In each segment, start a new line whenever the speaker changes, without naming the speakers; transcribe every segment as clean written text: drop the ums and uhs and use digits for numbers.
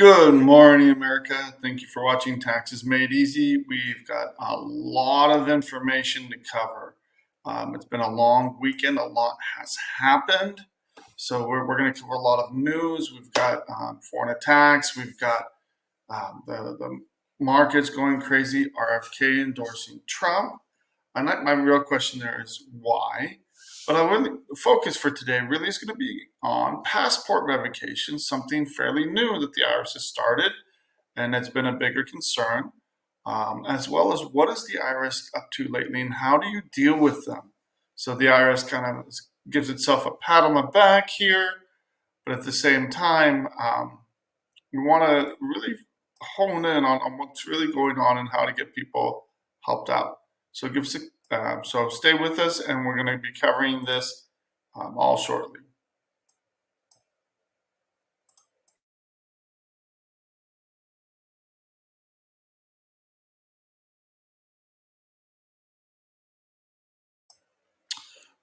Good morning, America. Thank you for watching Taxes Made Easy. We've got a lot of information to cover. It's been a long weekend. A lot has happened. So we're going to cover a lot of news. We've got foreign attacks. We've got the markets going crazy. RFK endorsing Trump. And my real question there is why? But I really focus for today really is going to be on passport revocation, something fairly new that the IRS has started, and it's been a bigger concern, as well as what is the IRS up to lately and how do you deal with them? So the IRS kind of gives itself a pat on the back here, but at the same time, we want to really hone in on what's really going on and how to get people helped out. So give us so stay with us, and we're going to be covering this all shortly.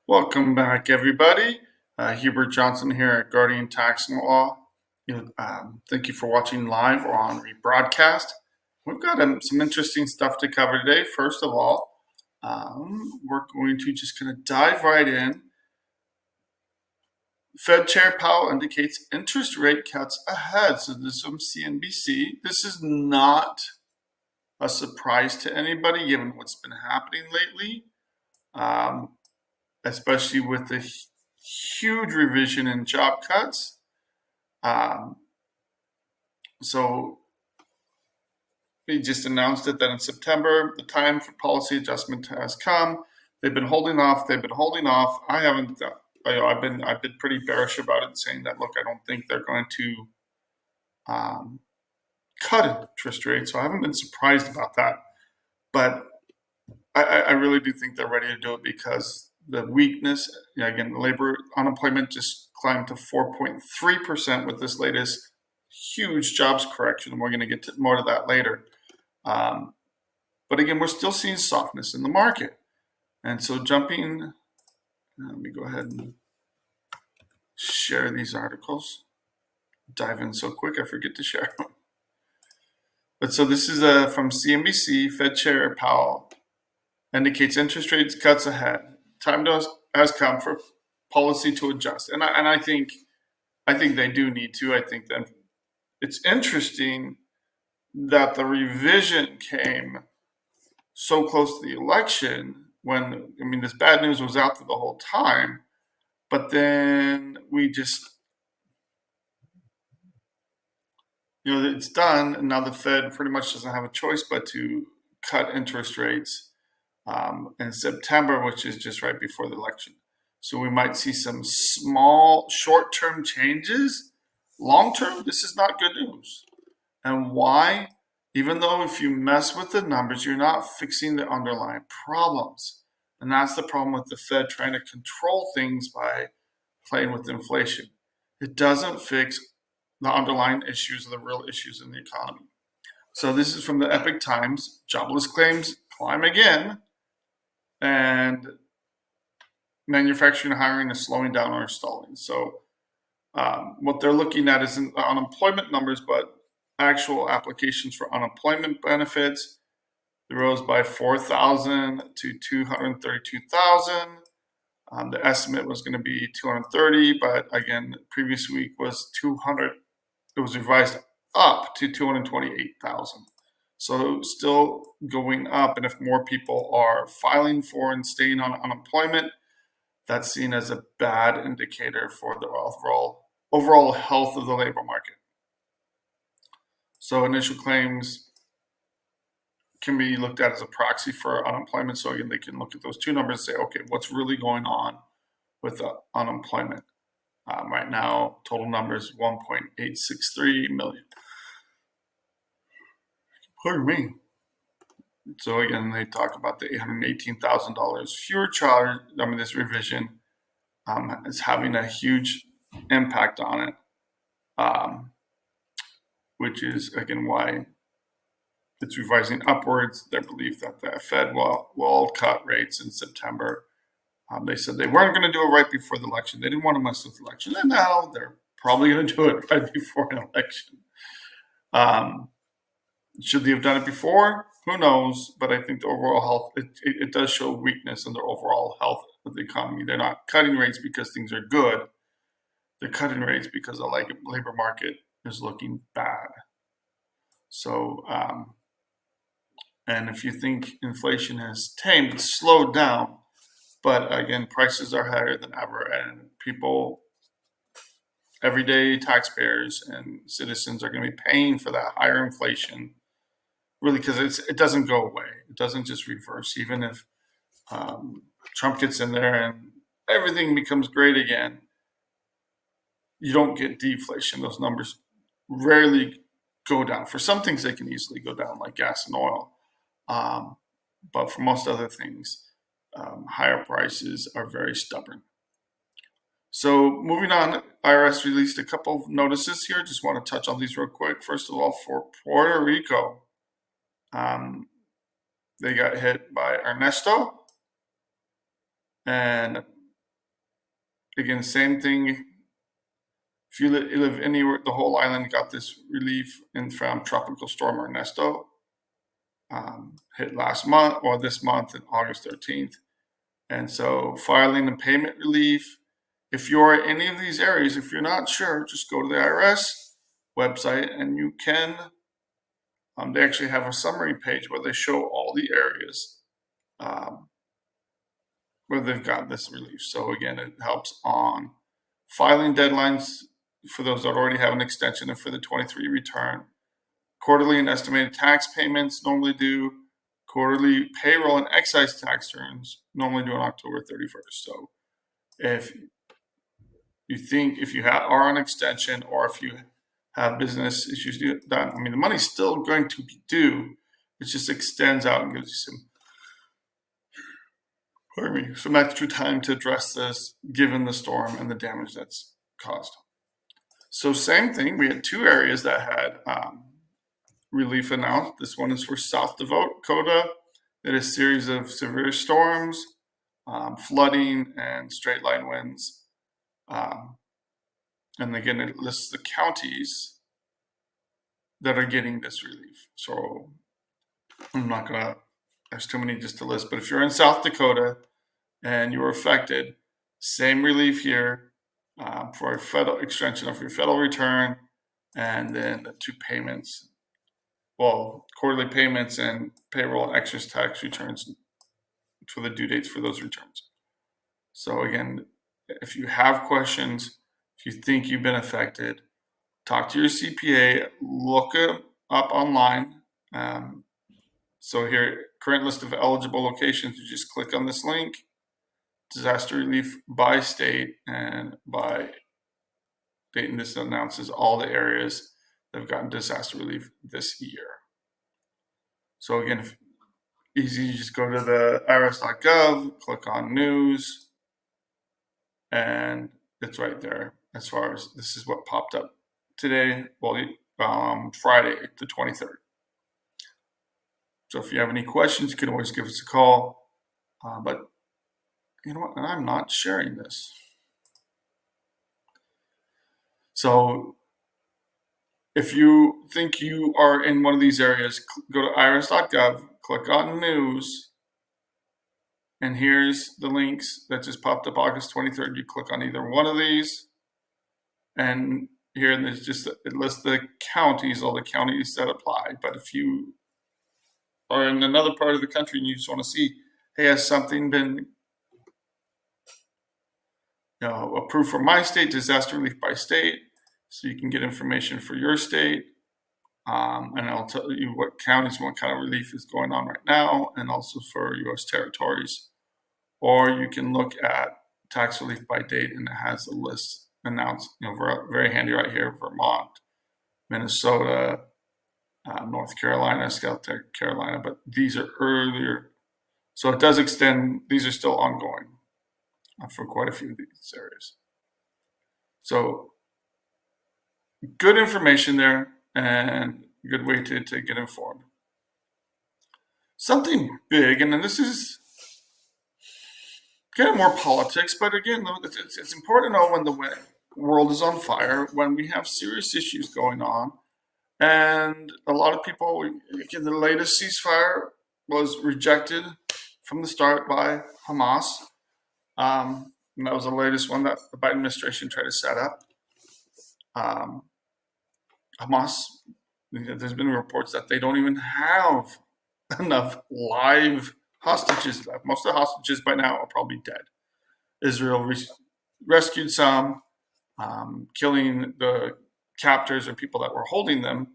Welcome back, everybody. Hubert Johnson here at Guardian Tax Law. Thank you for watching live or on rebroadcast. We've got some interesting stuff to cover today. First of all, we're going to just kind of dive right in. Fed Chair Powell indicates interest rate cuts ahead. So this is from CNBC. This is not a surprise to anybody given what's been happening lately, especially with the huge revision in job cuts. So they just announced it that in September, the time for policy adjustment has come. They've been holding off. I haven't. I've been pretty bearish about it, saying that look, I don't think they're going to cut interest rates. So I haven't been surprised about that. But I really do think they're ready to do it because the weakness. Again, labor unemployment just climbed to 4.3% with this latest huge jobs correction, and we're going to get more to that later. But again, we're still seeing softness in the market. And so let me go ahead and share these articles. Dive in so quick, I forget to share them. But so this is from CNBC. Fed Chair Powell indicates interest rates cuts ahead. Time has come for policy to adjust. And I think they do need to. I think that it's interesting that the revision came so close to the election when, this bad news was out there the whole time, but then we just, it's done, and now the Fed pretty much doesn't have a choice but to cut interest rates in September, which is just right before the election. So we might see some small short-term changes. Long-term, this is not good news. And why? Even though if you mess with the numbers, you're not fixing the underlying problems. And that's the problem with the Fed trying to control things by playing with inflation. It doesn't fix the underlying issues or the real issues in the economy. So this is from the Epic Times. Jobless claims climb again, and manufacturing and hiring is slowing down or stalling. So what they're looking at isn't the unemployment numbers, but actual applications for unemployment benefits. They rose by 4,000 to 232,000. The estimate was going to be 230, but again, the previous week was 200. It was revised up to 228,000. So still going up, and if more people are filing for and staying on unemployment, that's seen as a bad indicator for the overall health of the labor market. So initial claims can be looked at as a proxy for unemployment. So again, they can look at those two numbers and say, okay, what's really going on with unemployment? Right now, total number is 1.863 million. Pardon me. So again, they talk about the $818,000 fewer charge. This revision is having a huge impact on it, which is again why it's revising upwards. Their belief that the Fed will cut rates in September. They said they weren't going to do it right before the election. They didn't want to mess with the election, and now they're probably going to do it right before an election. Should they have done it before? Who knows? But I think the overall health, it does show weakness in the overall health of the economy. They're not cutting rates because things are good. They're cutting rates because the labor market is looking bad. So, and if you think inflation has tamed, it's slowed down, but again, prices are higher than ever, and people, everyday taxpayers and citizens are going to be paying for that higher inflation, really, because it doesn't go away. It doesn't just reverse. Even if Trump gets in there and everything becomes great again, you don't get deflation. Those numbers rarely go down. For some things, they can easily go down, like gas and oil. But for most other things, higher prices are very stubborn. So moving on, IRS released a couple of notices here. Just want to touch on these real quick. First of all, for Puerto Rico, they got hit by Ernesto. And again, same thing. If you live anywhere, the whole island got this relief from Tropical Storm Ernesto. Hit last month or this month on August 13th. And so filing and payment relief. If you're in any of these areas, if you're not sure, just go to the IRS website and you can, they actually have a summary page where they show all the areas where they've got this relief. So again, it helps on filing deadlines for those that already have an extension and for the 23 return. Quarterly and estimated tax payments normally due. Quarterly payroll and excise tax returns normally due on October 31st. So if you think, if you are on extension or if you have business issues done, I mean, the money's still going to be due. It just extends out and gives you some extra time to address this given the storm and the damage that's caused. So same thing, we had two areas that had relief announced. This one is for South Dakota. It is a series of severe storms, flooding, and straight line winds. And again, it lists the counties that are getting this relief. So I'm not going to, there's too many just to list, but if you're in South Dakota and you were affected, same relief here for a federal extension of your federal return, and then the two payments. Well, quarterly payments and payroll and excess tax returns for the due dates for those returns. So again, if you have questions, if you think you've been affected, talk to your CPA, look it up online. So here, current list of eligible locations, you just click on this link, disaster relief by state and by date, and this announces all the areas that have gotten disaster relief this year. So again, easy, you just go to the irs.gov, click on news, and it's right there. As far as this is what popped up today, well, Friday, the 23rd. So if you have any questions, you can always give us a call. But you know what? And I'm not sharing this. So if you think you are in one of these areas, go to irs.gov, click on news, and here's the links that just popped up August 23rd. You click on either one of these, and here there's just, it lists the counties, all the counties that apply. But if you are in another part of the country and you just want to see, hey, has something been approved for my state, disaster relief by state, so you can get information for your state. And I'll tell you what counties, what kind of relief is going on right now, and also for U.S. territories. Or you can look at tax relief by date, and it has a list announced, very handy right here: Vermont, Minnesota, North Carolina, South Carolina, but these are earlier. So it does extend, these are still ongoing for quite a few of these areas. So good information there and a good way to get informed. Something big, and then this is kind of more politics, but again, it's important to know when the world is on fire, when we have serious issues going on, And a lot of people, again, the latest ceasefire was rejected from the start by Hamas. And that was the latest one that the Biden administration tried to set up. Um, Hamas, there's been reports that they don't even have enough live hostages left. Most of the hostages by now are probably dead. Israel rescued some, killing the captors or people that were holding them.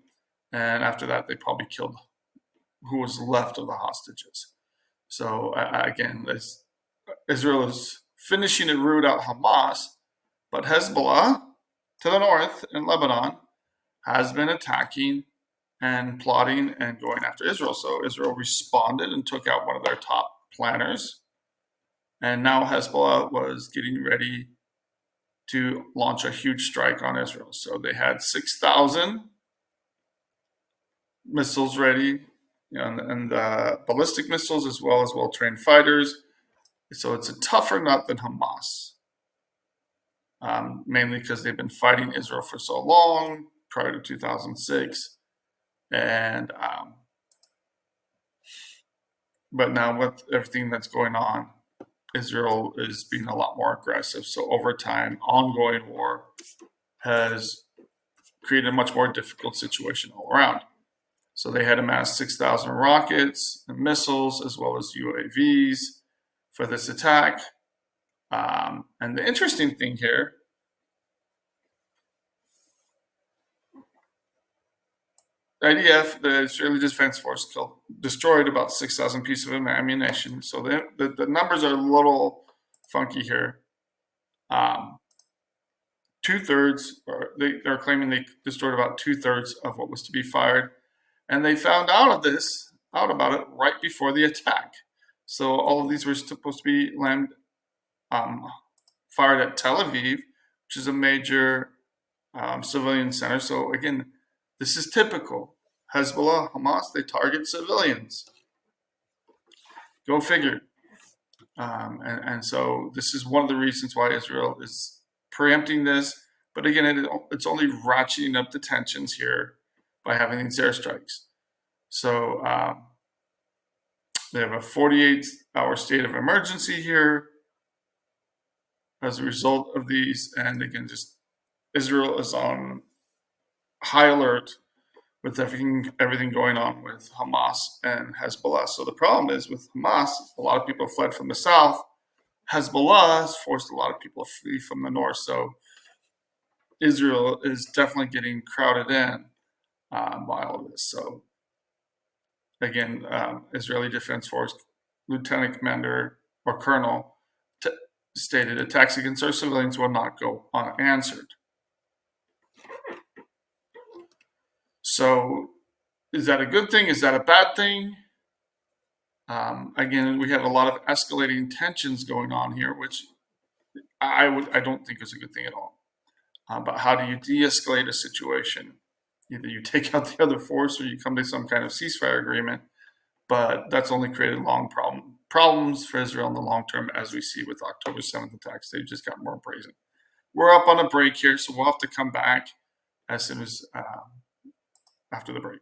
And after that, they probably killed who was left of the hostages. So again, Israel is finishing to root out Hamas, but Hezbollah to the north in Lebanon has been attacking and plotting and going after Israel. So Israel responded and took out one of their top planners. And now Hezbollah was getting ready to launch a huge strike on Israel. So they had 6,000 missiles ready, and ballistic missiles as well-trained fighters. So it's a tougher nut than Hamas, mainly because they've been fighting Israel for so long, prior to 2006. And but now with everything that's going on, Israel is being a lot more aggressive. So over time, ongoing war has created a much more difficult situation all around. So they had amassed 6,000 rockets and missiles, as well as UAVs for this attack. And the interesting thing here, the IDF, the Israeli Defense Force, destroyed about 6,000 pieces of ammunition. So the numbers are a little funky here. 2/3, they're claiming they destroyed about 2/3 of what was to be fired. And they found out about it right before the attack. So all of these were supposed to be fired at Tel Aviv, which is a major civilian center. So again, this is typical. Hezbollah, Hamas, they target civilians. Go figure. And so this is one of the reasons why Israel is preempting this. But again, it's only ratcheting up the tensions here by having these airstrikes. So they have a 48-hour state of emergency here as a result of these. And again, just Israel is on high alert with everything going on with Hamas and Hezbollah. So the problem is with Hamas, a lot of people fled from the south. Hezbollah has forced a lot of people to flee from the north. So Israel is definitely getting crowded in by all of this. So again, Israeli Defense Force Lieutenant Commander or Colonel stated attacks against our civilians will not go unanswered. So is that a good thing? Is that a bad thing? Again, we have a lot of escalating tensions going on here, which I don't think is a good thing at all. But how do you de-escalate a situation? Either you take out the other force or you come to some kind of ceasefire agreement. But that's only created long problems for Israel in the long term, as we see with October 7th attacks. They just got more brazen. We're up on a break here, so we'll have to come back as soon as after the break.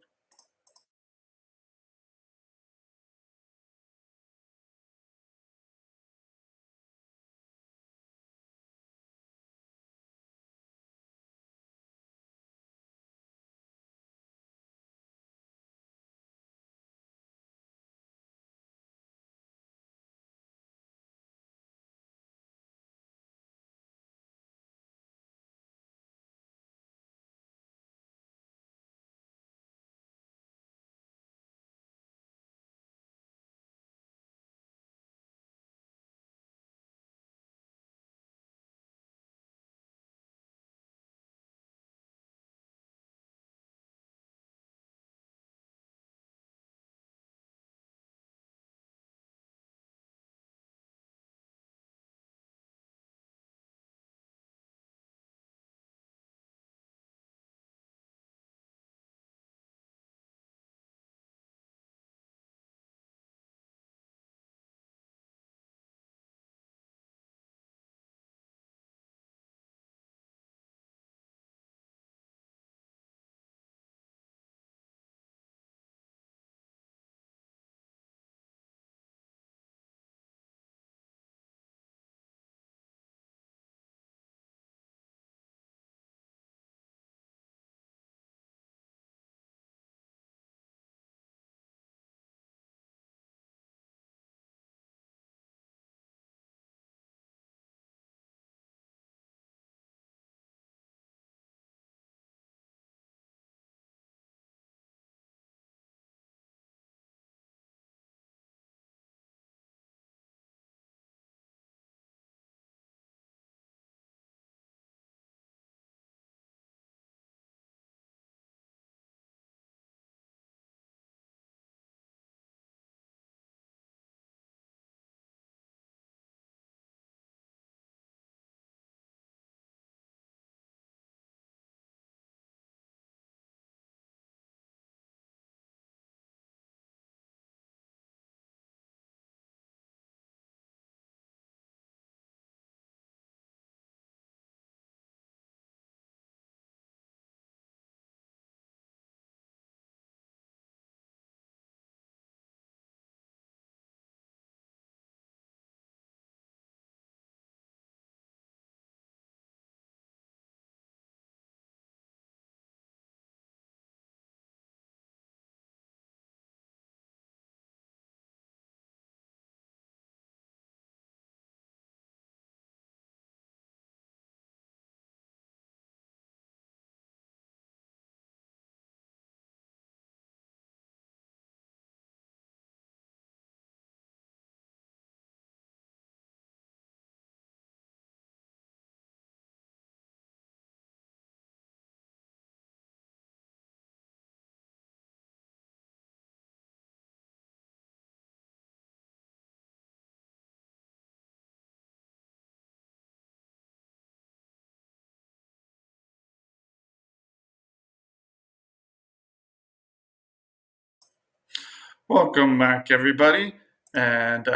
Welcome back, everybody. And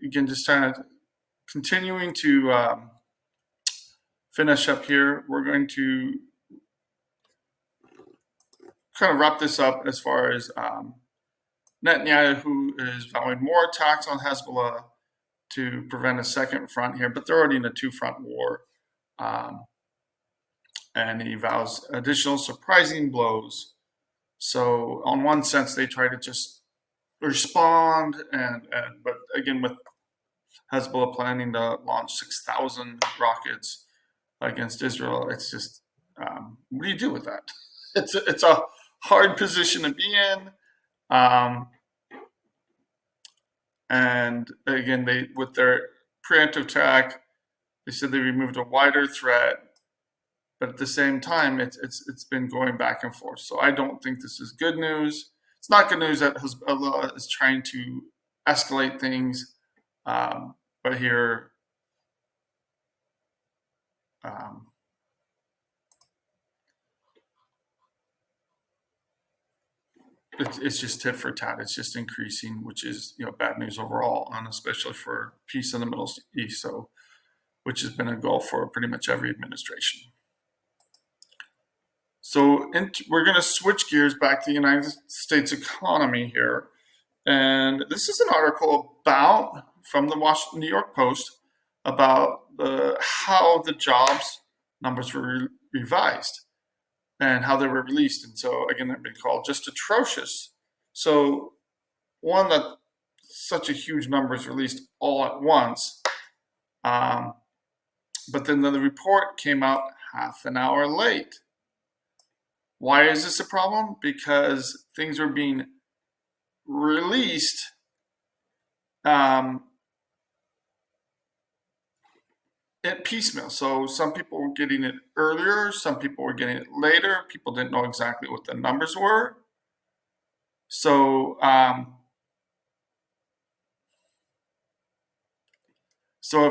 again, just trying to continuing to finish up here. We're going to kind of wrap this up as far as Netanyahu is vowing more attacks on Hezbollah to prevent a second front here, but they're already in a two-front war. And he vows additional surprising blows. So, on one sense, they try to just respond, but again, with Hezbollah planning to launch 6,000 rockets against Israel, it's just what do you do with that? It's a hard position to be in, and again, they with their preemptive attack, they said they removed a wider threat, but at the same time, it's been going back and forth. So I don't think this is good news. It's not good news that Hezbollah is trying to escalate things, but here, it's just tit for tat. It's just increasing, which is bad news overall, and especially for peace in the Middle East. So, which has been a goal for pretty much every administration. So we're going to switch gears back to the United States economy here. And this is an article from the New York Post about how the jobs numbers were revised and how they were released. And so, again, they've been called just atrocious. So, one, that such a huge number is released all at once. But then the report came out half an hour late. Why is this a problem? Because things were being released at piecemeal. So some people were getting it earlier, some people were getting it later. People didn't know exactly what the numbers were. So at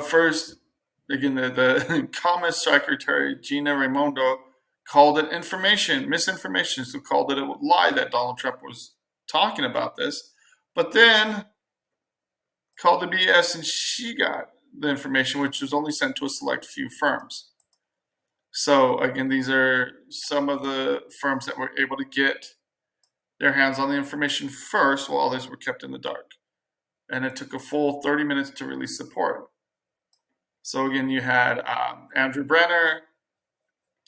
first, again, the Commerce Secretary Gina Raimondo called it misinformation. So called it a lie that Donald Trump was talking about this, but then called it BS, and she got the information, which was only sent to a select few firms. So again, these are some of the firms that were able to get their hands on the information first, while others were kept in the dark. And it took a full 30 minutes to release the report. So again, you had Andrew Brenner,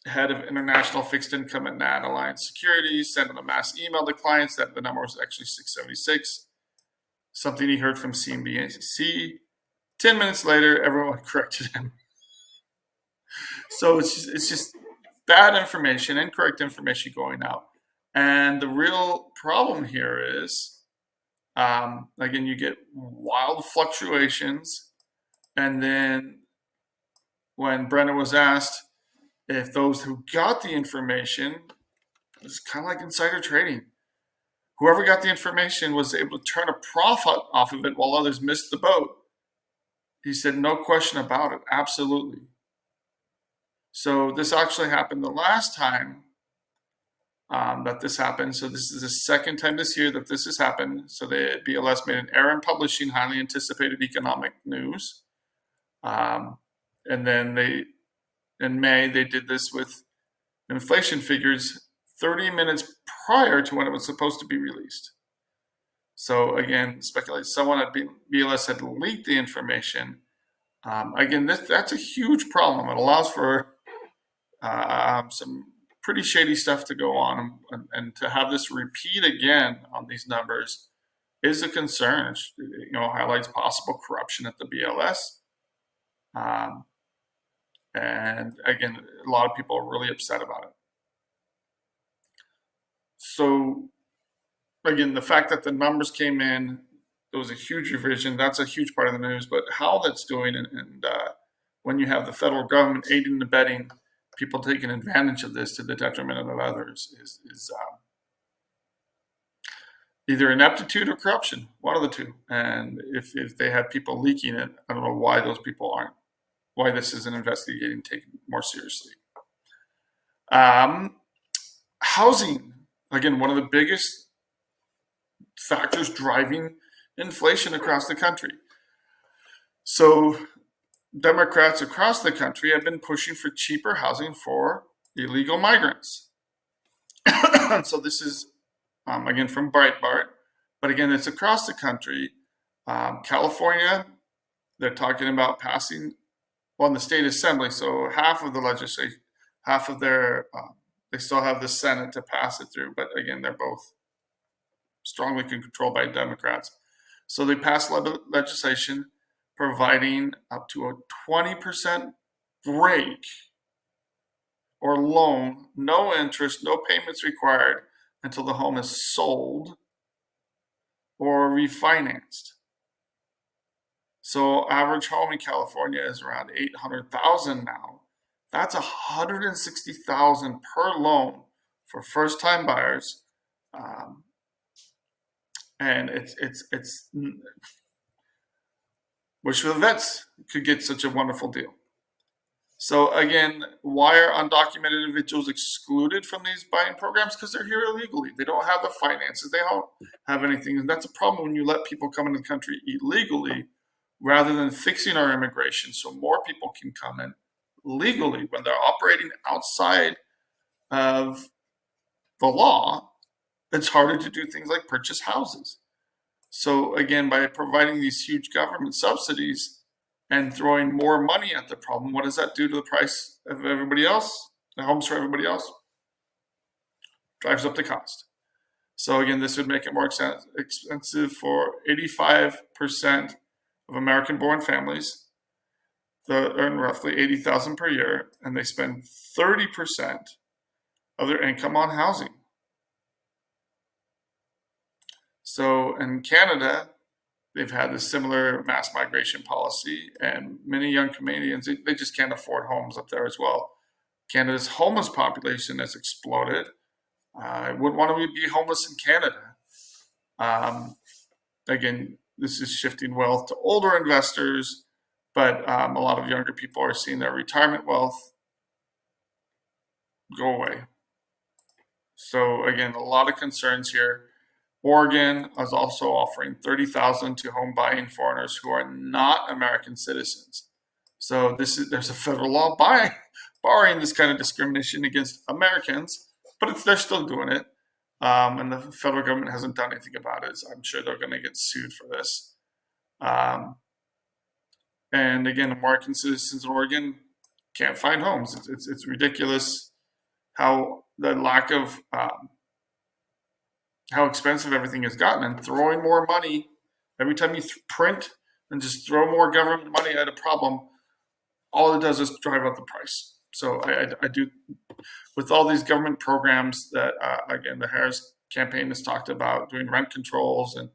head of international fixed income at NAT Alliance Securities, sent a mass email to clients that the number was actually 676, something he heard from CNBC. 10 minutes later, everyone corrected him. So it's just bad information, incorrect information going out. And the real problem here is, again, you get wild fluctuations. And then when Brenner was asked if those who got the information, it's kind of like insider trading. Whoever got the information was able to turn a profit off of it while others missed the boat. He said, no question about it, absolutely. So this actually happened the last time that this happened. So this is the second time this year that this has happened. So the BLS made an error in publishing highly anticipated economic news. And then in May, they did this with inflation figures 30 minutes prior to when it was supposed to be released. So again, speculate someone at BLS had leaked the information. Again, that's a huge problem. It allows for some pretty shady stuff to go on, and to have this repeat again on these numbers is a concern. It, highlights possible corruption at the BLS. And again, a lot of people are really upset about it. So again, the fact that the numbers came in, there was a huge revision. That's a huge part of the news. But how that's doing, and when you have the federal government aiding and abetting people taking advantage of this to the detriment of others, is either ineptitude or corruption, one of the two. And if they had people leaking it, I don't know why those people aren't. Why this isn't investigated, taken more seriously. Housing, again, one of the biggest factors driving inflation across the country. So Democrats across the country have been pushing for cheaper housing for illegal migrants. So this is, again, from Breitbart, but again, it's across the country. California, they're talking about passing, well, in the state assembly, so half of the legislation, half of their, they still have the Senate to pass it through, but again, they're both strongly controlled by Democrats. So they passed legislation providing up to a 20% break or loan, no interest, no payments required until the home is sold or refinanced. So average home in California is around $800,000 now. That's $160,000 per loan for first-time buyers, and it's wish the vets could get such a wonderful deal. So again, why are undocumented individuals excluded from these buying programs? Because they're here illegally. They don't have the finances. They don't have anything. And that's a problem when you let people come into the country illegally rather than fixing our immigration so more people can come in legally. When they're operating outside of the law, it's harder to do things like purchase houses. So again, by providing these huge government subsidies and throwing more money at the problem, what does that do to the price of everybody else? The homes for everybody else? Drives up the cost. So again, this would make it more expensive for 85% of American-born families that earn roughly $80,000 per year, and they spend 30% of their income on housing. So in Canada, they've had this similar mass migration policy, and many young Canadians, they just can't afford homes up there as well. Canada's homeless population has exploded. I wouldn't want to be homeless in Canada. Again, this is shifting wealth to older investors, but a lot of younger people are seeing their retirement wealth go away. So again, a lot of concerns here. Oregon is also offering $30,000 to home buying foreigners who are not American citizens. So there's a federal law barring this kind of discrimination against Americans, but they're still doing it. And the federal government hasn't done anything about it. So I'm sure they're going to get sued for this. And again, American citizens in Oregon can't find homes. It's ridiculous how the lack of how expensive everything has gotten, and throwing more money every time you print and just throw more government money at a problem, all it does is drive up the price. So I do, with all these government programs that again the Harris campaign has talked about, doing rent controls and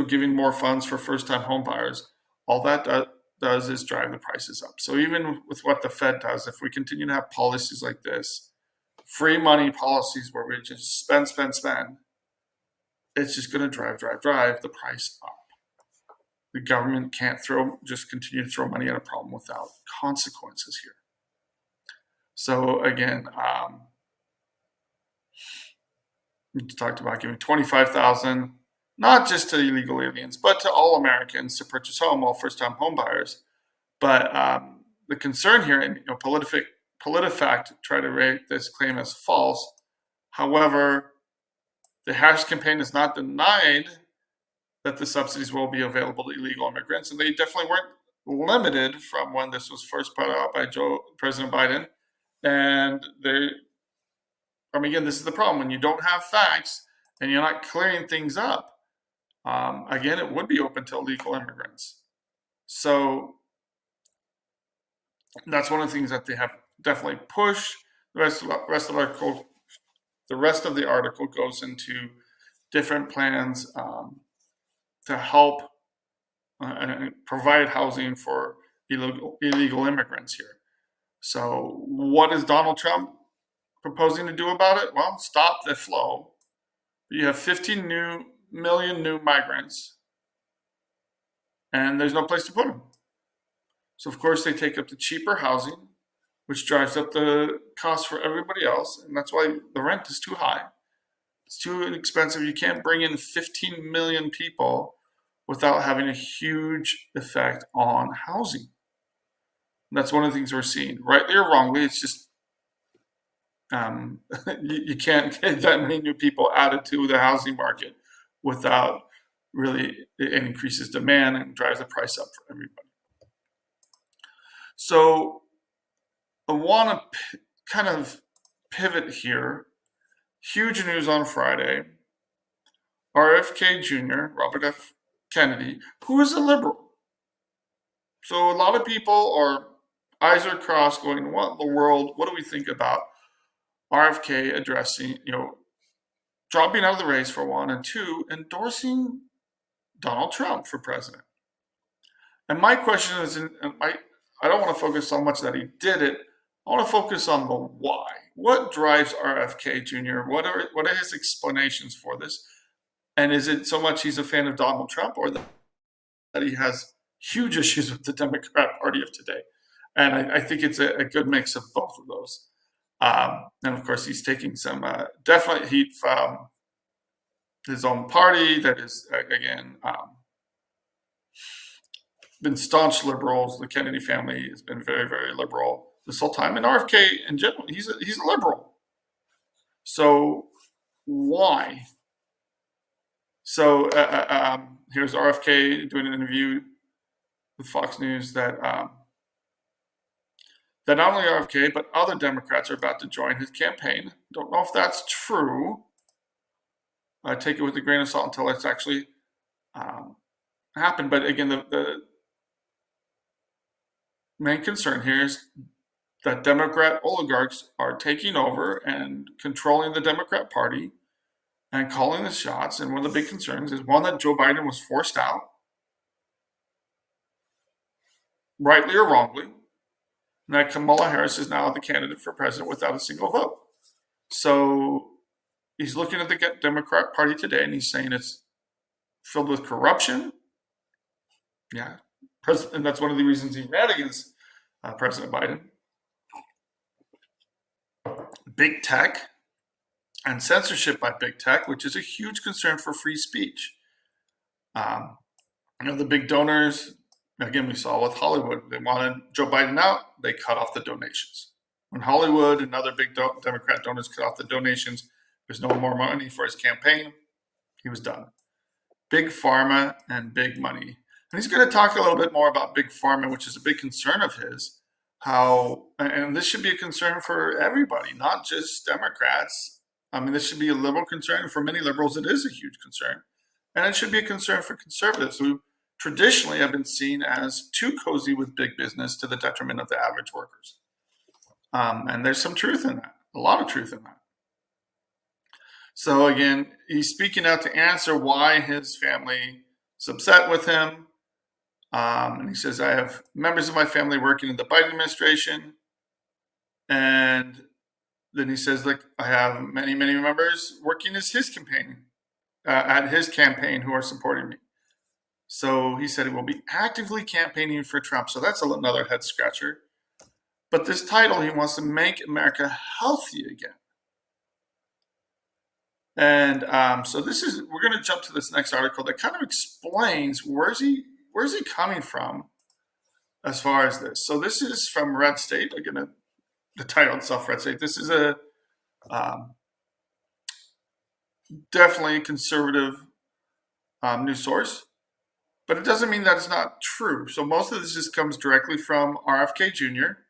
giving more funds for first-time home buyers, all that does is drive the prices up. So even with what the Fed does, if we continue to have policies like this, free money policies where we just spend, it's just going to drive the price up. The government can't just continue to throw money at a problem without consequences here. So again, we talked about giving $25,000, not just to illegal aliens, but to all Americans to purchase home, all first-time home buyers. But the concern here, and PolitiFact tried to rate this claim as false. However, the Harris campaign has not denied that the subsidies will be available to illegal immigrants, and they definitely weren't limited from when this was first put out by President Biden. And again, this is the problem. When you don't have facts and you're not clearing things up, again, it would be open to illegal immigrants. So that's one of the things that they have definitely pushed. The rest of the article goes into different plans to help and provide housing for illegal immigrants here. So what is Donald Trump proposing to do about it? Well, stop the flow. You have 15 million new migrants, and there's no place to put them. So, of course, they take up the cheaper housing, which drives up the cost for everybody else, and that's why the rent is too high. It's too expensive. You can't bring in 15 million people without having a huge effect on housing. And that's one of the things we're seeing, rightly or wrongly. It's just you can't get that many new people added to the housing market without really it increases demand and drives the price up for everybody. So I want to kind of pivot here. Huge news on Friday. RFK Jr., Robert F. Kennedy, who is a liberal. So a lot of people are eyes are crossed going, what in the world, what do we think about RFK addressing, dropping out of the race for one, and two, endorsing Donald Trump for president? And my question is, I don't want to focus so much that he did it. I want to focus on the why. What drives RFK Jr.? What are his explanations for this? And is it so much he's a fan of Donald Trump, or that he has huge issues with the Democrat Party of today? And I think it's a good mix of both of those. And of course, he's taking some definite heat from his own party that is, again, been staunch liberals. The Kennedy family has been very, very liberal this whole time. And RFK in general, he's a liberal. So why? So here's RFK doing an interview with Fox News that not only RFK, but other Democrats are about to join his campaign. Don't know if that's true. I take it with a grain of salt until it's actually happened. But again, the main concern here is that Democrat oligarchs are taking over and controlling the Democrat Party and calling the shots. And one of the big concerns is one, that Joe Biden was forced out, rightly or wrongly, and that Kamala Harris is now the candidate for president without a single vote. So he's looking at the Democrat Party today, and he's saying it's filled with corruption. Yeah, and that's one of the reasons he ran against President Biden. Big tech and censorship by big tech, which is a huge concern for free speech. The big donors, again, we saw with Hollywood, they wanted Joe Biden out, they cut off the donations. When Hollywood and other big Democrat donors cut off the donations, there's no more money for his campaign. He was done. Big pharma and big money. And he's going to talk a little bit more about big pharma, which is a big concern of his. And this should be a concern for everybody, not just Democrats. I mean, this should be a liberal concern. For many liberals, it is a huge concern. And it should be a concern for conservatives who traditionally have been seen as too cozy with big business to the detriment of the average workers. And there's some truth in that, a lot of truth in that. So again, he's speaking out to answer why his family is upset with him. And he says, I have members of my family working in the Biden administration. And then he says, I have many, many members working as his campaign, at his campaign who are supporting me. So he said he will be actively campaigning for Trump. So that's another head scratcher. But this title, he wants to make America healthy again. And so we're going to jump to this next article that kind of explains where's he coming from as far as this. So this is from Red State. Again, the title itself, Red State. This is a definitely conservative news source, but it doesn't mean that it's not true. So most of this just comes directly from RFK Jr.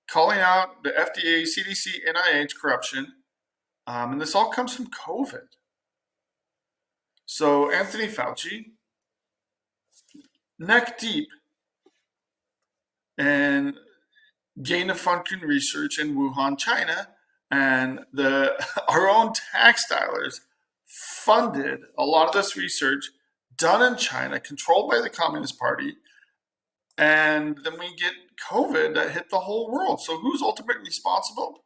calling out the FDA, CDC, NIH corruption. And this all comes from COVID. So Anthony Fauci, neck deep in gain-of-function research in Wuhan, China, and our own tax dollars funded a lot of this research done in China, controlled by the Communist Party, and then we get COVID that hit the whole world. So who's ultimately responsible?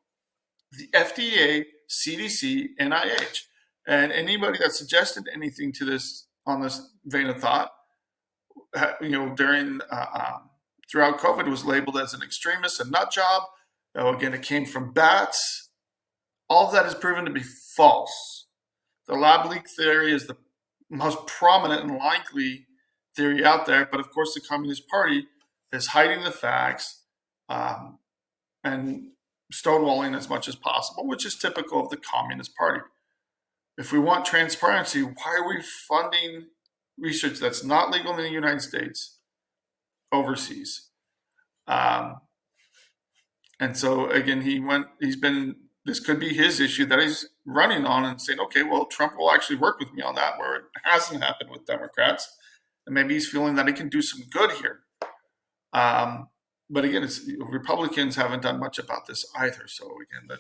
The FDA, CDC, NIH. And anybody that suggested anything to this on this vein of thought, during throughout COVID was labeled as an extremist, a nut job. Again, it came from bats. All of that is proven to be false. The lab leak theory is the most prominent and likely theory out there, but of course the Communist Party is hiding the facts and stonewalling as much as possible, which is typical of the Communist Party. If we want transparency, why are we funding research that's not legal in the United States overseas? And so again, this could be his issue that he's running on and saying, okay, well, Trump will actually work with me on that, where it hasn't happened with Democrats. And maybe he's feeling that he can do some good here. But again, Republicans haven't done much about this either. So again,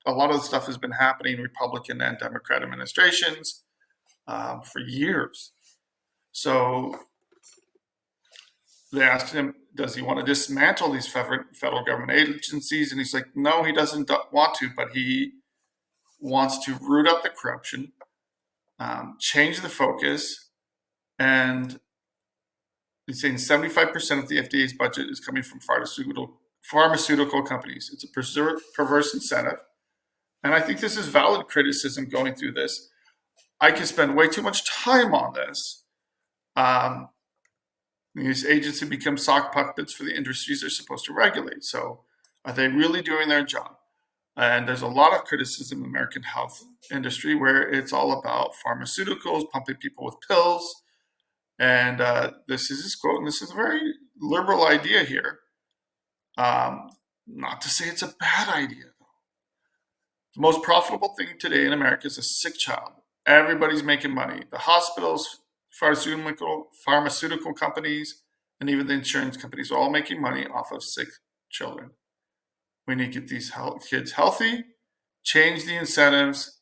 a lot of the stuff has been happening Republican and Democrat administrations for years. So they asked him, does he want to dismantle these federal government agencies? And he's like, no, he doesn't want to, but he wants to root out the corruption, change the focus, and he's saying 75% of the FDA's budget is coming from pharmaceutical companies. It's a perverse incentive. And I think this is valid criticism going through this. I could spend way too much time on this. These agencies become sock puppets for the industries they're supposed to regulate. So are they really doing their job? And there's a lot of criticism in the American health industry where it's all about pharmaceuticals, pumping people with pills. And this is his quote, and this is a very liberal idea here. Not to say it's a bad idea, though. The most profitable thing today in America is a sick child. Everybody's making money. The hospitals, pharmaceutical companies, and even the insurance companies are all making money off of sick children. We need to get these kids healthy, change the incentives,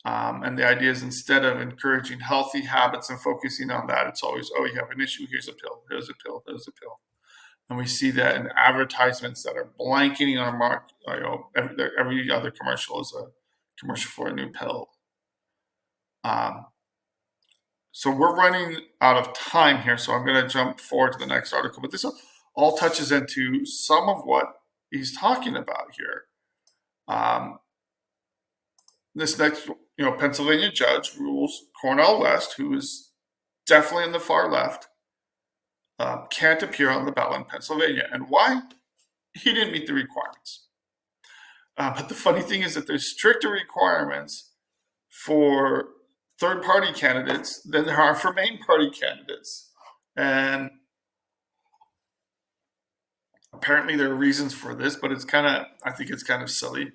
and the idea is instead of encouraging healthy habits and focusing on that, it's always, oh, you have an issue, here's a pill, here's a pill, here's a pill. And we see that in advertisements that are blanketing our market. Every other commercial is a commercial for a new pill. So we're running out of time here, so I'm going to jump forward to the next article. But this all touches into some of what he's talking about here. This next, Pennsylvania judge rules Cornel West, who is definitely in the far left, can't appear on the ballot in Pennsylvania. And why? He didn't meet the requirements. But the funny thing is that there's stricter requirements for third-party candidates than there are for main-party candidates. And apparently there are reasons for this, but I think it's kind of silly.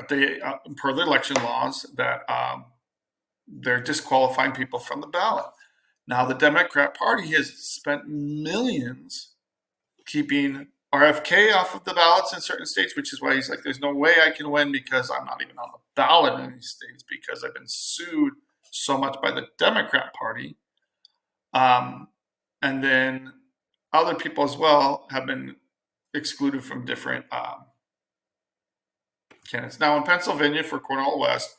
They, per the election laws, that they're disqualifying people from the ballot. Now, the Democrat Party has spent millions keeping RFK off of the ballots in certain states, which is why he's like, there's no way I can win because I'm not even on the ballot in these states because I've been sued so much by the Democrat Party. And then other people as well have been excluded from different candidates. Now, in Pennsylvania for Cornel West,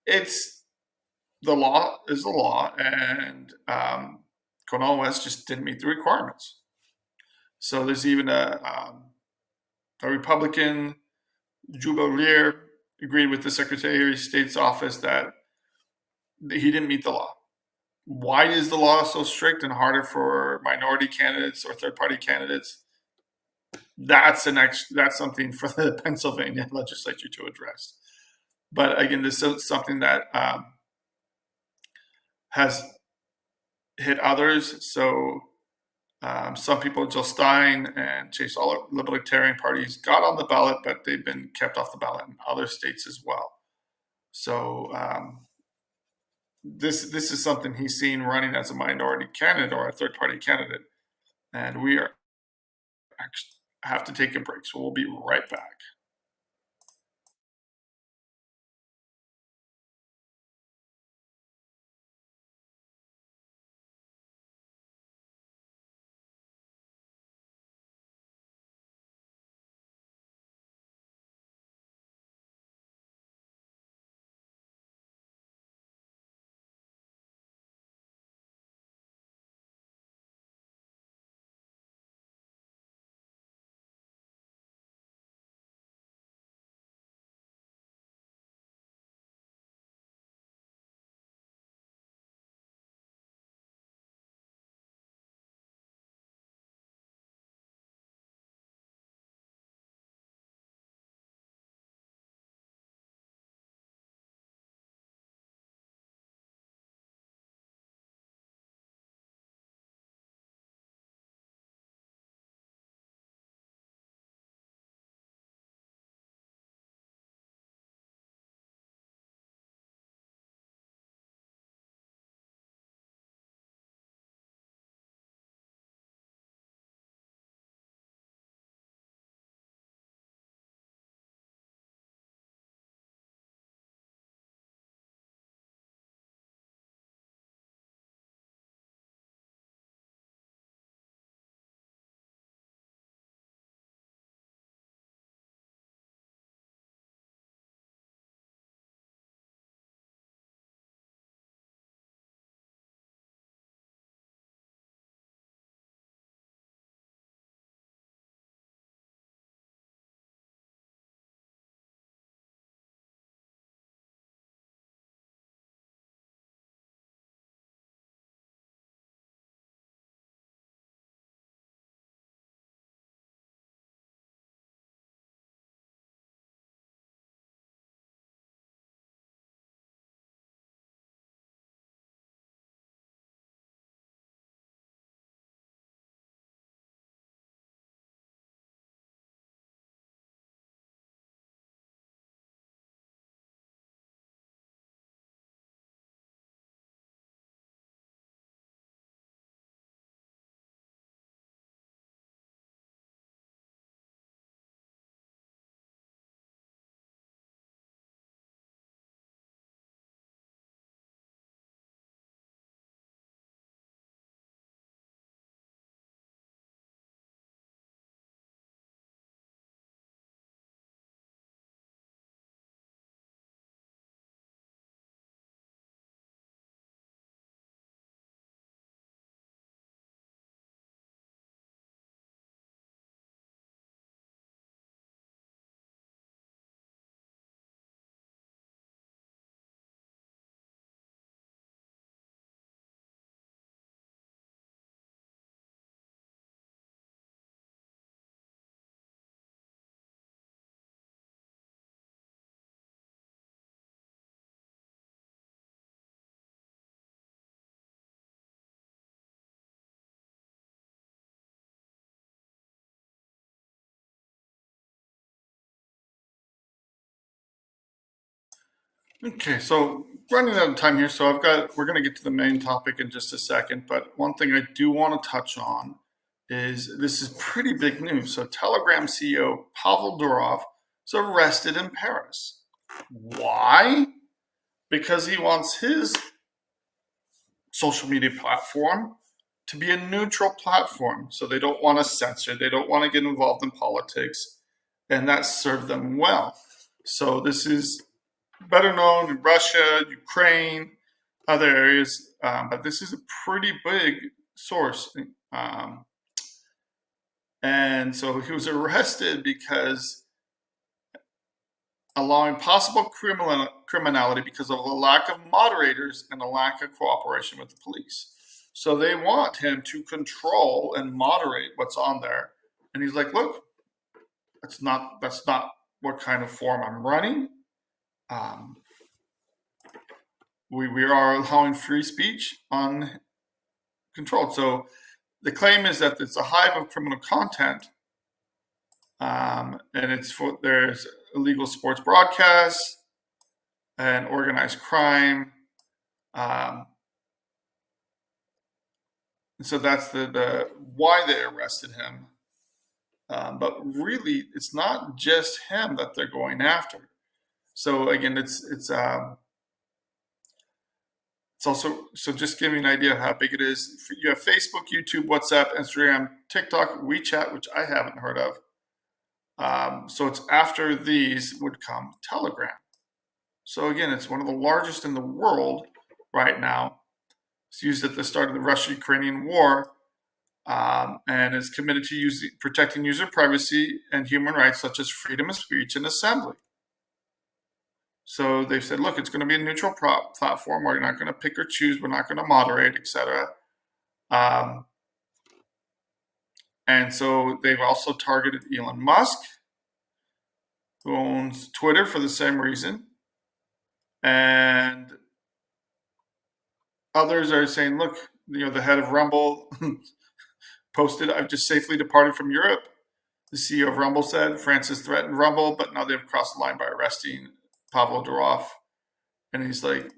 the law is the law, and Cornel West just didn't meet the requirements. So there's even a Republican, Jobless, agreed with the Secretary of State's office that he didn't meet the law. Why is the law so strict and harder for minority candidates or third-party candidates? That's something for the Pennsylvania legislature to address. But again, this is something that has hit others. So some people, Jill Stein and Chase, all libertarian parties, got on the ballot, but they've been kept off the ballot in other states as well. So this is something he's seen running as a minority candidate or a third-party candidate. And we have to take a break. So we'll be right back. Okay, so running out of time here, so we're going to get to the main topic in just a second, but one thing I do want to touch on is this is pretty big news. So Telegram CEO Pavel Durov is arrested in Paris. Why? Because he wants his social media platform to be a neutral platform. So they don't want to censor, they don't want to get involved in politics, and that served them well. So this is better known in Russia, Ukraine, other areas, but this is a pretty big source. And so he was arrested because allowing possible criminality because of a lack of moderators and a lack of cooperation with the police. So they want him to control and moderate what's on there. And he's like, look, that's not what kind of form I'm running. We are allowing free speech uncontrolled. So the claim is that it's a hive of criminal content, and there's illegal sports broadcasts and organized crime. So that's the why they arrested him. But really, it's not just him that they're going after. So again, it's also, so just giving an idea of how big it is. You have Facebook, YouTube, WhatsApp, Instagram, TikTok, WeChat, which I haven't heard of. So it's after these would come Telegram. So again, it's one of the largest in the world right now. It's used at the start of the Russia-Ukrainian war, and is committed to protecting user privacy and human rights such as freedom of speech and assembly. So they've said, look, it's going to be a neutral platform where you're not going to pick or choose, we're not going to moderate, etc. And so they've also targeted Elon Musk, who owns Twitter for the same reason. And others are saying, look, the head of Rumble posted, I've just safely departed from Europe. The CEO of Rumble said France has threatened Rumble, but now they've crossed the line by arresting Pavel Durov. And he's like,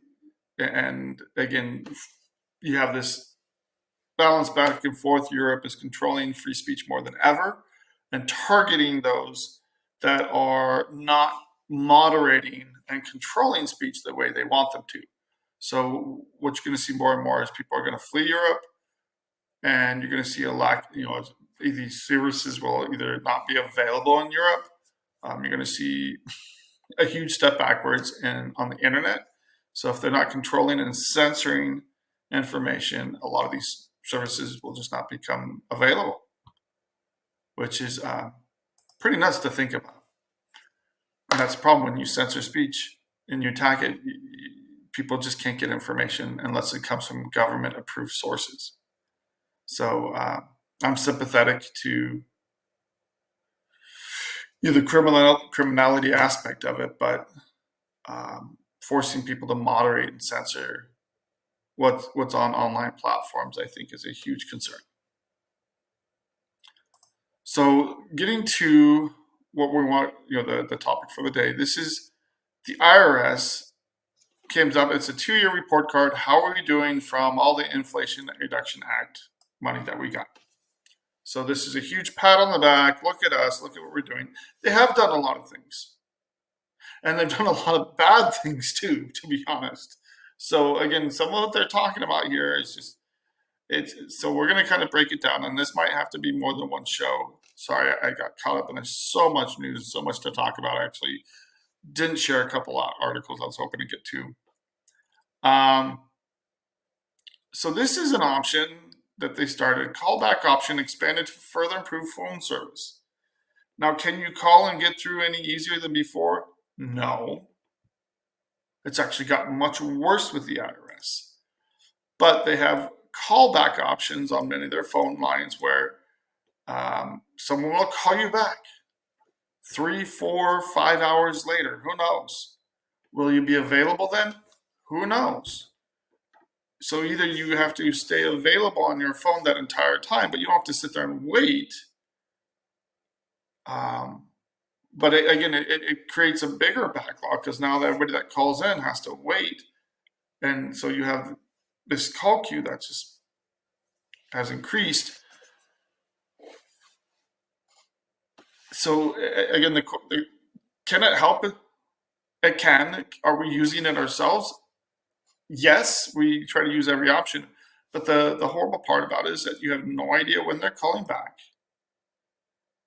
and again, you have this balance back and forth. Europe is controlling free speech more than ever and targeting those that are not moderating and controlling speech the way they want them to. So what you're going to see more and more is people are going to flee Europe, and you're going to see a lack, these services will either not be available in Europe. You're going to see a huge step backwards on the internet. So if they're not controlling and censoring information, a lot of these services will just not become available, which is pretty nuts to think about. And that's the problem when you censor speech and you attack it. People just can't get information unless it comes from government-approved sources. So I'm sympathetic to the criminality aspect of it, but forcing people to moderate and censor what's on online platforms, I think, is a huge concern. So getting to what we want, the topic for the day. This is the IRS comes up. It's a 2-year report card. How are we doing from all the Inflation Reduction Act money that we got? So this is a huge pat on the back. Look at us. Look at what we're doing. They have done a lot of things. And they've done a lot of bad things too, to be honest. So again, some of what they're talking about here is just, so we're going to kind of break it down. And this might have to be more than one show. Sorry, I got caught up in there's so much news, so much to talk about. I actually didn't share a couple of articles I was hoping to get to. So this is an option that they started, callback option expanded to further improve phone service. Now, can you call and get through any easier than before? No. It's actually gotten much worse with the IRS. But they have callback options on many of their phone lines where someone will call you back 3, 4, 5 hours later. Who knows? Will you be available then? Who knows? So either you have to stay available on your phone that entire time, but you don't have to sit there and wait. but it creates a bigger backlog because now everybody that calls in has to wait, and so you have this call queue that just has increased. So again, can it help? It can. Are we using it ourselves? Yes, we try to use every option. But the horrible part about it is that you have no idea when they're calling back.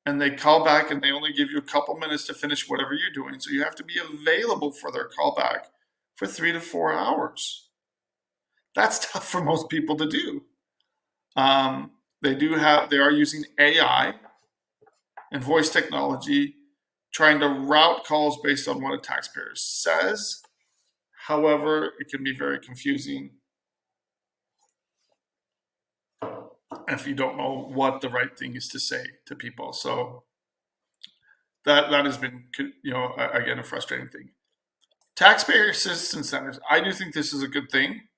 And they call back and they only give you a couple minutes to finish whatever you're doing. So you have to be available for their call back for 3 to 4 hours. That's tough for most people to do. They are using AI and voice technology, trying to route calls based on what a taxpayer says. However, it can be very confusing if you don't know what the right thing is to say to people. So that has been, again, a frustrating thing. Taxpayer assistance centers. I do think this is a good thing.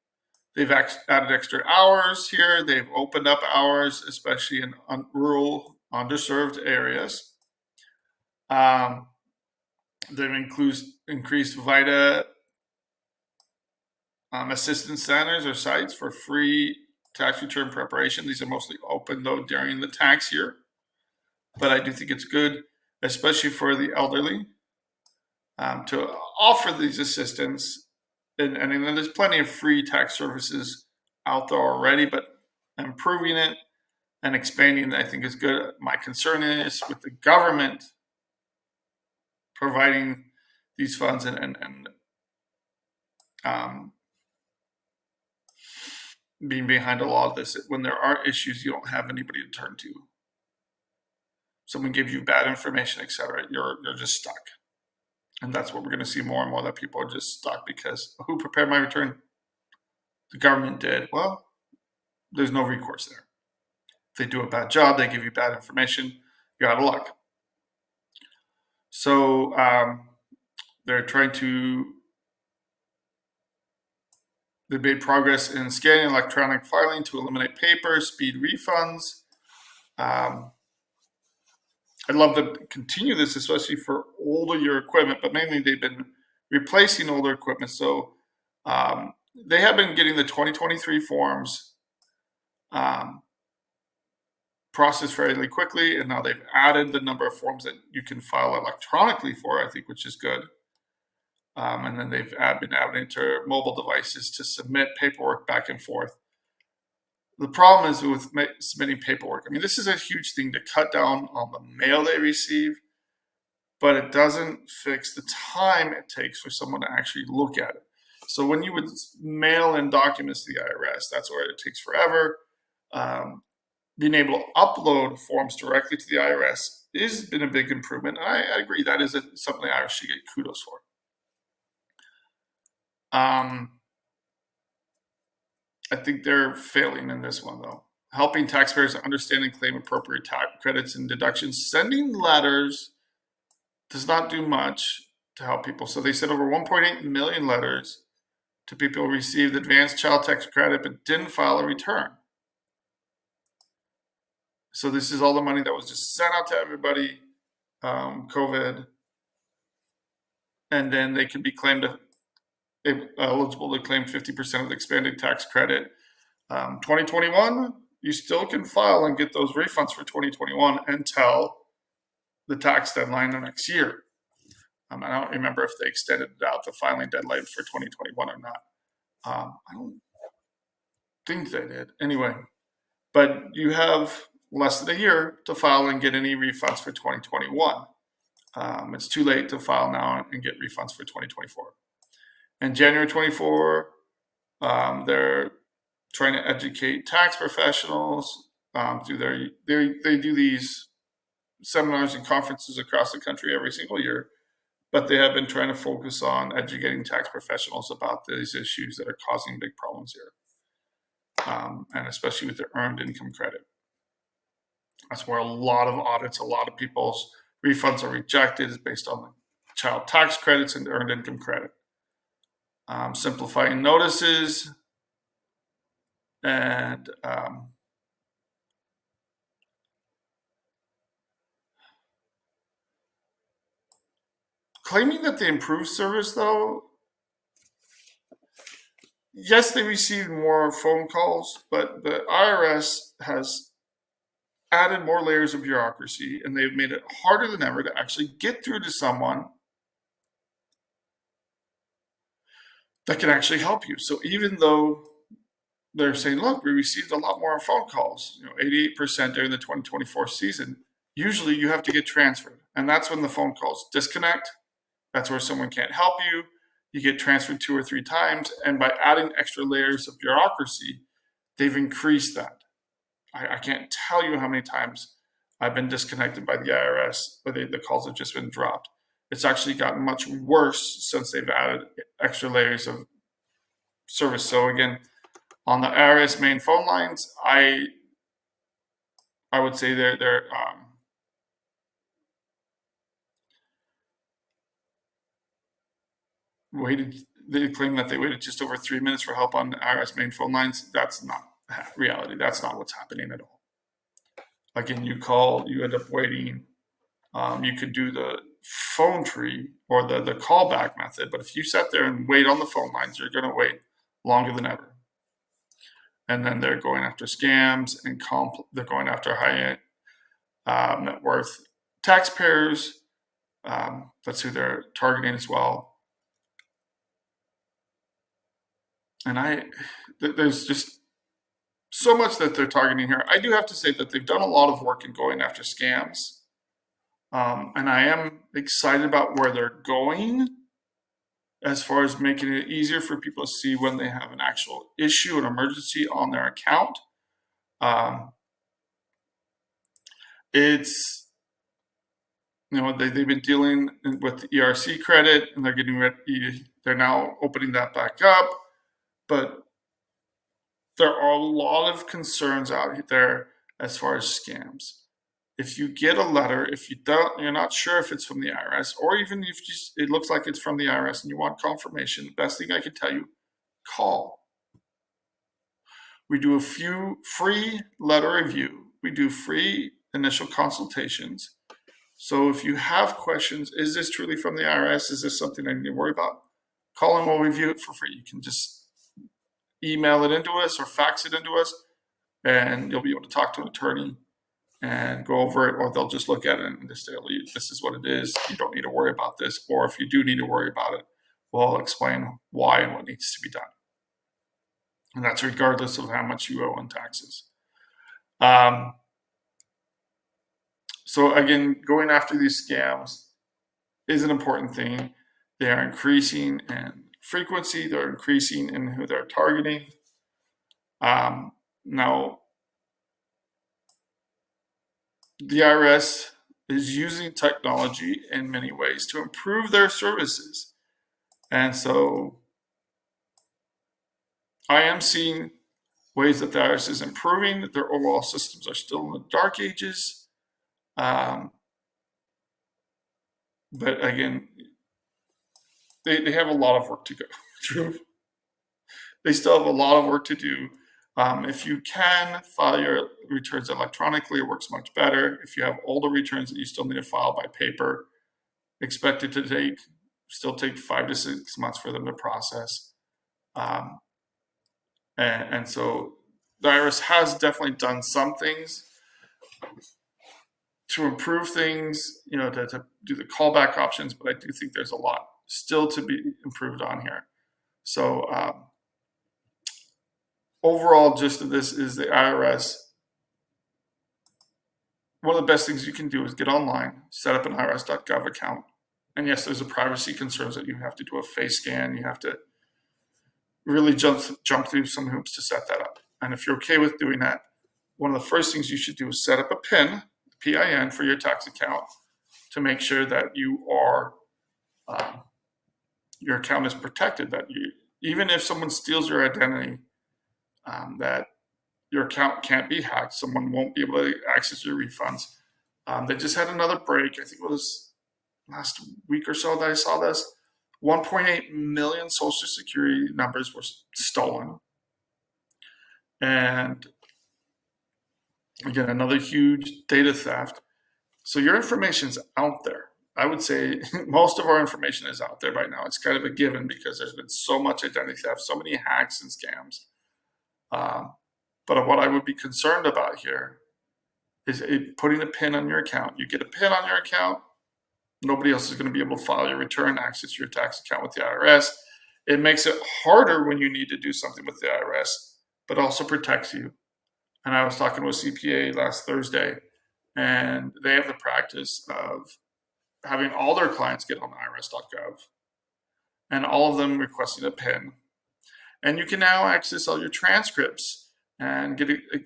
They've added extra hours here. They've opened up hours, especially in rural, underserved areas. They've increased VITA assistance centers or sites for free tax return preparation. These are mostly open, though, during the tax year. But I do think it's good, especially for the elderly, to offer these assistance. And there's plenty of free tax services out there already, but improving it and expanding it, I think, is good. My concern is with the government providing these funds and being behind a lot of this. When there are issues, you don't have anybody to turn to. Someone gives you bad information, etc. You're just stuck. And that's what we're going to see more and more, that people are just stuck because who prepared my return? The government did. Well, there's no recourse there. If they do a bad job, they give you bad information, you're out of luck. So they're trying to, they made progress in scanning electronic filing to eliminate paper, speed refunds. I'd love to continue this, especially for older year equipment, but mainly they've been replacing older equipment. So they have been getting the 2023 forms processed fairly quickly, and now they've added the number of forms that you can file electronically for, I think, which is good. And then they've been adding to mobile devices to submit paperwork back and forth. The problem is with submitting paperwork. I mean, this is a huge thing to cut down on the mail they receive, but it doesn't fix the time it takes for someone to actually look at it. So when you would mail in documents to the IRS, that's where it takes forever. Being able to upload forms directly to the IRS has been a big improvement. I agree that is something the IRS should get kudos for. I think they're failing in this one, though. Helping taxpayers understand and claim appropriate tax credits and deductions. Sending letters does not do much to help people. So they sent over 1.8 million letters to people who received advanced child tax credit but didn't file a return. So this is all the money that was just sent out to everybody, COVID, and then they can be eligible to claim 50% of the expanded tax credit. 2021, you still can file and get those refunds for 2021 until the tax deadline the next year. I don't remember if they extended out the filing deadline for 2021 or not. I don't think they did. Anyway, but you have less than a year to file and get any refunds for 2021. It's too late to file now and get refunds for 2024. In January 24, they're trying to educate tax professionals through they do these seminars and conferences across the country every single year, but they have been trying to focus on educating tax professionals about these issues that are causing big problems here, and especially with the earned income credit. That's where a lot of audits, a lot of people's refunds are rejected, is based on the child tax credits and earned income credit. Simplifying notices and claiming that they improved service, though, yes, they received more phone calls, but the IRS has added more layers of bureaucracy, and they've made it harder than ever to actually get through to someone that can actually help you. So even though they're saying, look, we received a lot more phone calls, 88% during the 2024 season, usually you have to get transferred. And that's when the phone calls disconnect. That's where someone can't help you. You get transferred 2 or 3 times. And by adding extra layers of bureaucracy, they've increased that. I can't tell you how many times I've been disconnected by the IRS, but the calls have just been dropped. It's actually gotten much worse since they've added extra layers of service. So again, on the IRS main phone lines, I would say they're waited. They claim that they waited just over 3 minutes for help on the IRS main phone lines. That's not reality. That's not what's happening at all. Again, you call, you end up waiting. You could do the phone tree or the callback method, but if you sat there and wait on the phone lines, you're going to wait longer than ever. And then they're going after scams and they're going after high net worth taxpayers. That's who they're targeting as well. And there's just so much that they're targeting here. I do have to say that they've done a lot of work in going after scams. And I am excited about where they're going as far as making it easier for people to see when they have an actual issue, an emergency on their account. It's, they've been dealing with the ERC credit, and they're getting ready. They're now opening that back up, but there are a lot of concerns out there as far as scams. If you get a letter, if you're not sure if it's from the IRS, or even if it looks like it's from the IRS and you want confirmation, the best thing I can tell you, call. We do a few free letter review. We do free initial consultations. So if you have questions, is this truly from the IRS? Is this something I need to worry about? Call and we'll review it for free. You can just email it into us or fax it into us, and you'll be able to talk to an attorney and go over it, or they'll just look at it and just tell you, this is what it is. You don't need to worry about this. Or if you do need to worry about it, we'll explain why and what needs to be done. And that's regardless of how much you owe in taxes. So again, going after these scams is an important thing. They are increasing in frequency. They're increasing in who they're targeting. Now, the IRS is using technology in many ways to improve their services. And so I am seeing ways that the IRS is improving, that their overall systems are still in the dark ages. But again, they have a lot of work to go through. They still have a lot of work to do. If you can file your returns electronically, it works much better. If you have older returns that you still need to file by paper, expect it to still take 5 to 6 months for them to process. And so the IRS has definitely done some things to improve things, to do the callback options, but I do think there's a lot still to be improved on here. So overall gist of this is the IRS, one of the best things you can do is get online, set up an irs.gov account. And yes, there's a privacy concerns that you have to do a face scan. You have to really jump through some hoops to set that up. And if you're okay with doing that, one of the first things you should do is set up a PIN for your tax account to make sure that your account is protected, that even if someone steals your identity, that your account can't be hacked. Someone won't be able to access your refunds. They just had another break. I think it was last week or so that I saw this. 1.8 million Social Security numbers were stolen. And again, another huge data theft. So your information's out there. I would say most of our information is out there by now. It's kind of a given because there's been so much identity theft, so many hacks and scams. But what I would be concerned about here is putting a pin on your account. You get a pin on your account, nobody else is going to be able to file your return, access your tax account with the IRS. It makes it harder when you need to do something with the IRS, but also protects you. And I was talking to a CPA last Thursday, and they have the practice of having all their clients get on irs.gov and all of them requesting a PIN. And you can now access all your transcripts and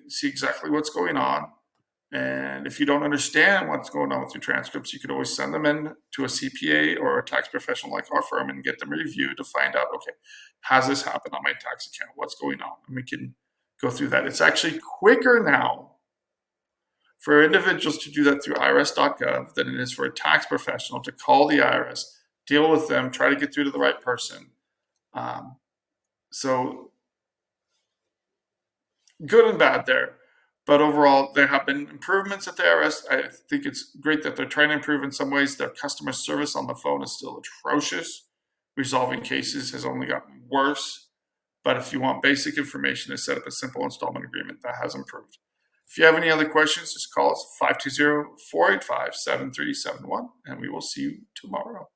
see exactly what's going on. And if you don't understand what's going on with your transcripts, you could always send them in to a CPA or a tax professional like our firm and get them reviewed to find out, okay, has this happened on my tax account? What's going on? And we can go through that. It's actually quicker now for individuals to do that through irs.gov than it is for a tax professional to call the IRS, deal with them, try to get through to the right person. So good and bad there. But overall, there have been improvements at the IRS. I think it's great that they're trying to improve in some ways. Their customer service on the phone is still atrocious. Resolving cases has only gotten worse. But if you want basic information to set up a simple installment agreement, that has improved. If you have any other questions, just call us 520-485-7371, and we will see you tomorrow.